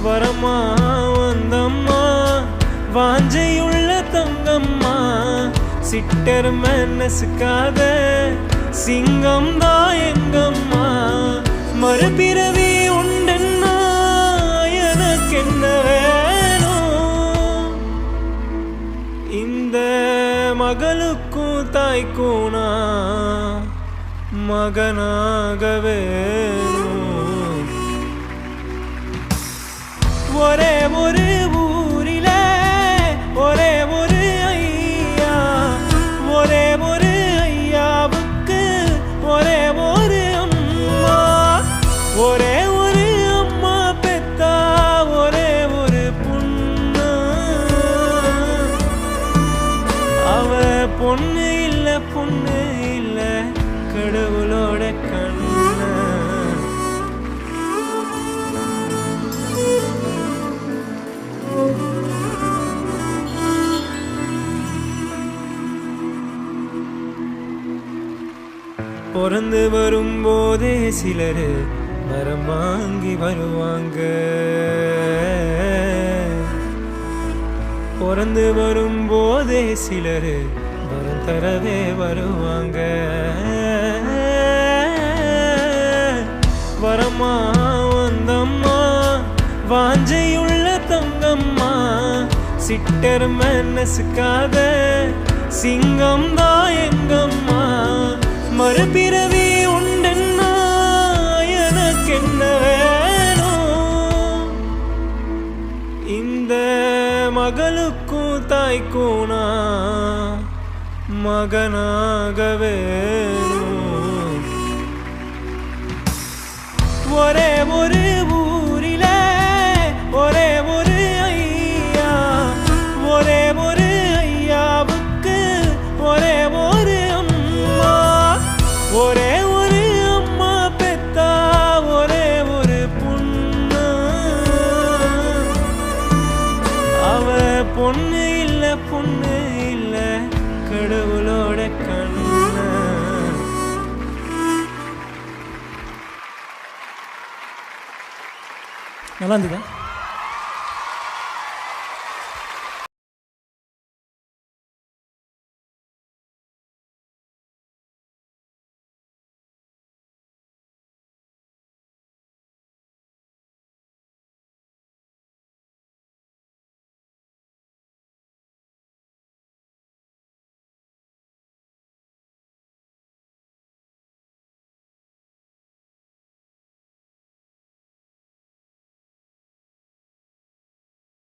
வரமா வந்தம்மா வாஞ்சையுள்ள தங்கம்மா சிட்டர் மனசுக்காத சிங்கம் தான் எங்கம்மா மறுபிறவி உண்டென்னா எனக்கு என்ன வேணும் இந்த மகளுக்கும் தாய்க்கும் நான் மகனாக வேணும் ஒரே ஒரு ஊரில ஒரே ஒரு ஐயா ஒரே ஒரு ஐயாவுக்கு ஒரே ஒரு அம்மா ஒரே ஒரு அம்மா பெத்தா ஒரே ஒரு பொண்ணு அவ பொண்ணு இல்ல பொண்ணு இல்ல கடவுளோட கண்ணு பிறந்து வரும்போதே சிலர் வரம் வாங்கி வருவாங்க பிறந்து வரும்போதே சிலர் வரம் தரவே வருவாங்க வரமா வந்தம்மா வாஞ்சையுள்ள தங்கம்மா சிட்டர் மனசுக்காத சிங்கம் தான் எங்கம்மா மறுபிறவி உண்டென்னா எனக்கு என்ன வேணும் இந்த மகளுக்கும் தாய்க்கும் நான் மகனாக வேணும் ஒரே ஒரு ஊரில ஒரே ஒரு ஐயா ஒரே ஒரு ஐயாவுக்கு ஒரே ஒரு அம்மா ஒரே ஒரு அம்மா பெத்தா ஒரே ஒரு பொண்ணு அவ பொண்ணு இல்ல பொண்ணு இல்ல கடவுளோட கண்ணு நல்லா இருந்ததா?